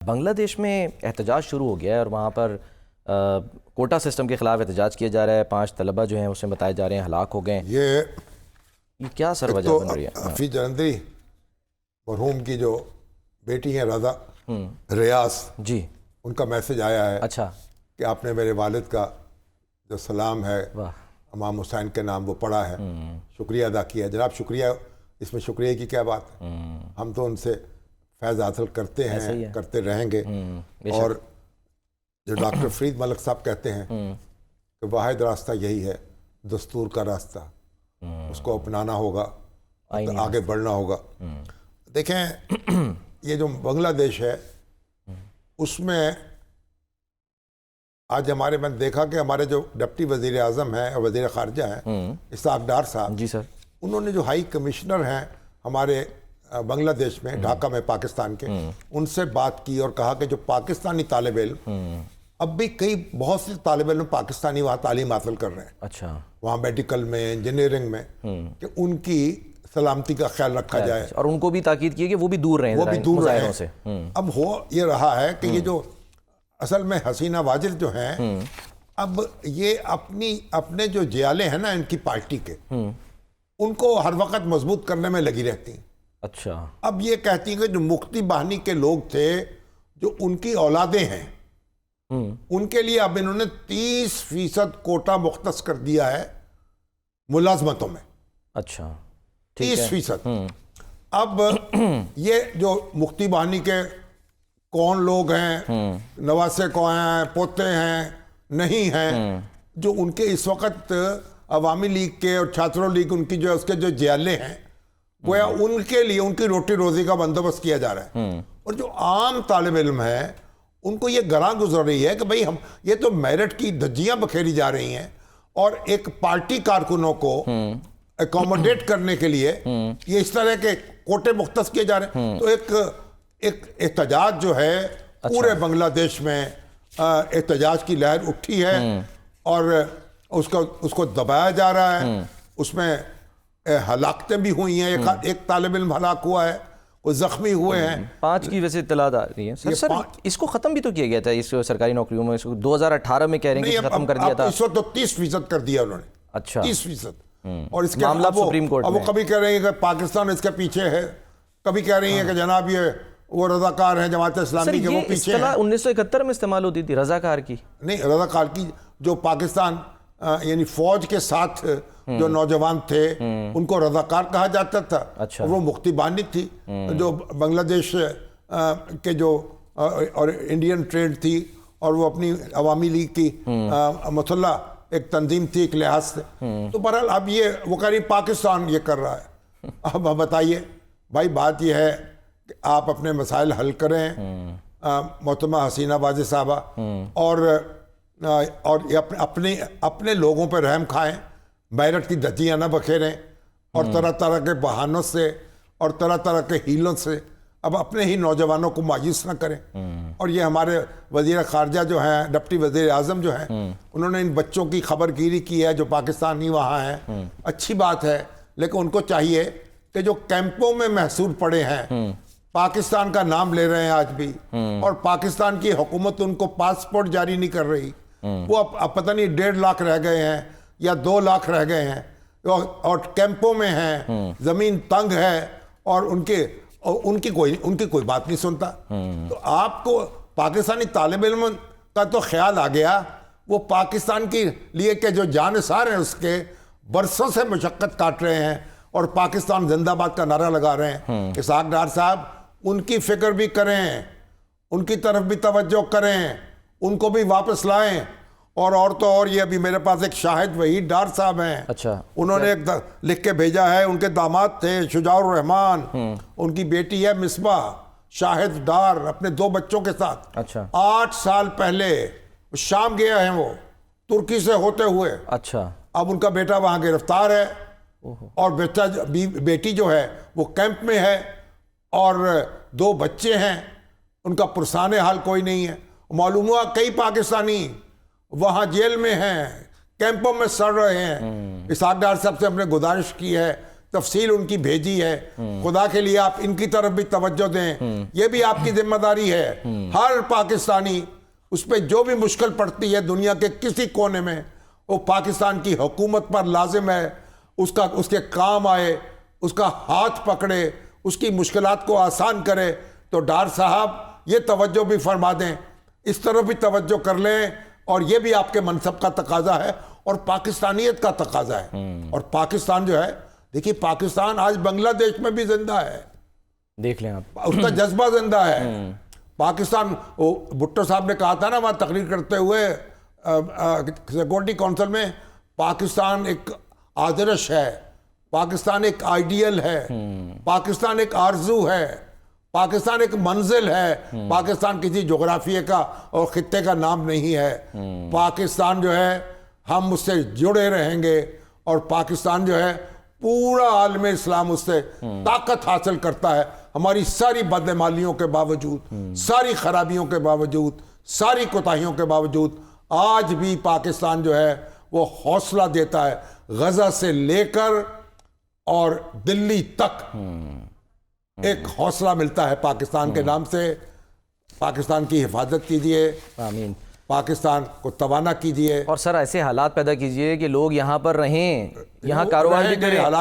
بنگلہ دیش میں احتجاج شروع ہو گیا ہے اور وہاں پر کوٹا سسٹم کے خلاف احتجاج کیا جا رہا ہے. 5 طلبہ جو ہیں اس میں بتائے جا رہے ہیں ہلاک ہو گئے ہیں. یہ کیا سر وجہ بن رہی ہے؟ حفیظ جلندری مرحوم کی جو بیٹی ہیں رضا ریاض جی، ان کا میسج آیا ہے اچھا کہ آپ نے میرے والد کا جو سلام ہے واہ، امام حسین کے نام وہ پڑھا ہے، شکریہ ادا کیا ہے. جناب شکریہ، اس میں شکریہ کی کیا بات ہے؟ ہم تو ان سے فیض حاصل کرتے ہیں، کرتے رہیں گے. اور جو ڈاکٹر فرید ملک صاحب کہتے ہیں کہ واحد راستہ یہی ہے، دستور کا راستہ، اس کو اپنانا ہوگا، آگے بڑھنا ہوگا. دیکھیں یہ جو بنگلہ دیش ہے اس میں آج میں نے دیکھا کہ ہمارے جو ڈپٹی وزیر اعظم ہیں اور وزیر خارجہ ہیں اسحاق ڈار صاحب، جی سر، انہوں نے جو ہائی کمشنر ہیں ہمارے بنگلہ دیش میں ڈھاکہ میں پاکستان کے، ان سے بات کی اور کہا کہ جو پاکستانی طالب علم، اب بھی بہت سے طالب علم پاکستانی وہاں تعلیم حاصل کر رہے ہیں، اچھا، وہاں میڈیکل میں، انجینئرنگ میں، کہ ان کی سلامتی کا خیال رکھا جائے اور ان کو بھی تاکید کی کہ وہ بھی دور رہیں، وہ بھی دور رہیں سے. اب ہو یہ رہا ہے کہ یہ جو اصل میں حسینہ واجد جو ہیں، اب یہ اپنے جو جیالے ہیں نا ان کی پارٹی کے، ان کو ہر وقت مضبوط کرنے میں لگی رہتی ہیں. اچھا، اب یہ کہتی ہیں کہ جو مفتی باہنی کے لوگ تھے جو ان کی اولادیں ہیں، ان کے لیے اب انہوں نے 30% کوٹا مختص کر دیا ہے ملازمتوں میں. اچھا، 30%. اب یہ جو مفتی باہنی کے کون لوگ ہیں، نواسے کو ہیں، پوتے ہیں، نہیں ہیں، جو ان کے اس وقت عوامی لیگ کے اور چھاتروں لیگ ان کی جو اس کے جو جیالے ہیں، گویا ان کے لیے ان کی روٹی روزی کا بندوبست کیا جا رہا ہے. اور جو عام طالب علم ہے ان کو یہ گراں گزر رہی ہے کہ بھئی یہ تو میرٹ کی دھجیاں بکھیری جا رہی ہیں، اور ایک پارٹی کارکنوں کو اکوموڈیٹ کرنے کے لیے یہ اس طرح کے کوٹے مختص کیے جا رہے ہیں. تو ایک احتجاج جو ہے پورے بنگلہ دیش میں احتجاج کی لہر اٹھی ہے، اور اس کو دبایا جا رہا ہے. اس میں ہلاکتیں بھی ہوئی ہیں، ایک طالب علم ہلاک ہوا ہے، وہ زخمی ہوئے ہیں. 5 کی ویسے اطلاعات آ رہی ہیں. سر اس کو ختم بھی تو کیا گیا تھا، اس سرکاری نوکریوں میں 2018 میں کہہ رہے ہیں کہ ختم کر دیا تھا. اس وقت تو 30% کر دیا انہوں نے. اچھا، 30%. اور اس کے معاملہ سپریم کورٹ میں، وہ کبھی کہہ رہے ہیں کہ پاکستان اس کے پیچھے ہے، کبھی کہہ رہی ہیں کہ جناب یہ وہ رضاکار ہیں جماعت اسلامی کے، وہ پیچھے ہیں. 1971 میں استعمال ہوتی تھی رضاکار کی. نہیں، رضاکار کی جو پاکستان یعنی فوج کے ساتھ جو نوجوان تھے ان کو رضاکار کہا جاتا تھا. اچھا، وہ مفتی باہنی تھی جو بنگلہ دیش کے جو اور انڈین ٹریڈ تھی، اور وہ اپنی عوامی لیگ کی مسلح ایک تنظیم تھی ایک لحاظ سے. تو بہرحال اب یہ وہ کہہ رہی پاکستان یہ کر رہا ہے. اب بتائیے بھائی، بات یہ ہے کہ آپ اپنے مسائل حل کریں محترمہ حسینہ واجد صاحبہ، اور اپنے لوگوں پہ رحم کھائیں، میرٹ کی دھجیاں نہ بکھیریں، اور طرح طرح کے بہانوں سے اور طرح طرح کے ہیلوں سے اب اپنے ہی نوجوانوں کو مایوس نہ کریں. اور یہ ہمارے وزیر خارجہ جو ہیں، ڈپٹی وزیر اعظم جو ہیں، انہوں نے ان بچوں کی خبر گیری کی ہے جو پاکستانی وہاں ہیں. اچھی بات ہے، لیکن ان کو چاہیے کہ جو کیمپوں میں محصور پڑے ہیں، پاکستان کا نام لے رہے ہیں آج بھی، اور پاکستان کی حکومت ان کو پاسپورٹ جاری نہیں کر رہی، وہ اب پتہ نہیں 1.5 لاکھ رہ گئے ہیں یا 2 لاکھ رہ گئے ہیں، اور کیمپوں میں ہیں، زمین تنگ ہے، اور ان کی کوئی بات نہیں سنتا. تو آپ کو پاکستانی طالب علم کا تو خیال آ گیا، وہ پاکستان کے لیے کہ جو جانثار ہیں اس کے برسوں سے مشقت کاٹ رہے ہیں اور پاکستان زندہ باد کا نعرہ لگا رہے ہیں. اسحاق ڈار صاحب ان کی فکر بھی کریں، ان کی طرف بھی توجہ کریں، ان کو بھی واپس لائیں. اور تو اور یہ ابھی میرے پاس ایک شاہد وحید ڈار صاحب ہیں، اچھا، انہوں نے ایک لکھ کے بھیجا ہے، ان کے داماد تھے شجاع الرحمان، ان کی بیٹی ہے مصباح شاہد ڈار اپنے 2 بچوں کے ساتھ. اچھا، 8 سال پہلے شام گیا ہیں وہ ترکی سے ہوتے ہوئے. اچھا، اب ان کا بیٹا وہاں گرفتار ہے، اور بیٹی جو ہے وہ کیمپ میں ہے، اور 2 بچے ہیں، ان کا پرسان حال کوئی نہیں ہے. معلوم ہوا کئی پاکستانی وہاں جیل میں ہیں، کیمپوں میں سڑ رہے ہیں. اسحاق ڈار صاحب سے ہم نے گزارش کی ہے تفصیل ان کی بھیجی ہے. خدا کے لیے آپ ان کی طرف بھی توجہ دیں, یہ بھی آپ کی ذمہ داری ہے. ہر پاکستانی اس پہ جو بھی مشکل پڑتی ہے دنیا کے کسی کونے میں, وہ پاکستان کی حکومت پر لازم ہے اس کے کام آئے, اس کا ہاتھ پکڑے, اس کی مشکلات کو آسان کرے. تو ڈار صاحب یہ توجہ بھی فرما دیں, اس طرف بھی توجہ کر لیں, اور یہ بھی آپ کے منصب کا تقاضا ہے اور پاکستانیت کا تقاضا ہے. اور پاکستان جو ہے, دیکھیے پاکستان آج بنگلہ دیش میں بھی زندہ ہے, دیکھ لیں آپ, اس کا جذبہ زندہ ہے. پاکستان, بھٹو صاحب نے کہا تھا نا وہاں تقریر کرتے ہوئے سیکورٹی کونسل میں, پاکستان ایک آدرش ہے, پاکستان ایک آئیڈیل ہے, پاکستان ایک آرزو ہے, پاکستان ایک منزل ہے, پاکستان کسی جغرافیے کا اور خطے کا نام نہیں ہے. پاکستان جو ہے ہم اس سے جڑے رہیں گے, اور پاکستان جو ہے پورا عالم اسلام اس سے طاقت حاصل کرتا ہے. ہماری ساری بدعمالیوں کے باوجود, ساری خرابیوں کے باوجود, ساری کوتاہیوں کے باوجود, آج بھی پاکستان جو ہے وہ حوصلہ دیتا ہے. غزہ سے لے کر اور دلی تک ایک حوصلہ ملتا ہے پاکستان کے نام سے. پاکستان کی حفاظت کیجئے, آمین. پاکستان کو توانا کیجئے, اور سر ایسے حالات پیدا کیجئے کہ لوگ یہاں پر رہیں, یہاں کاروبار بھی کریں. حالات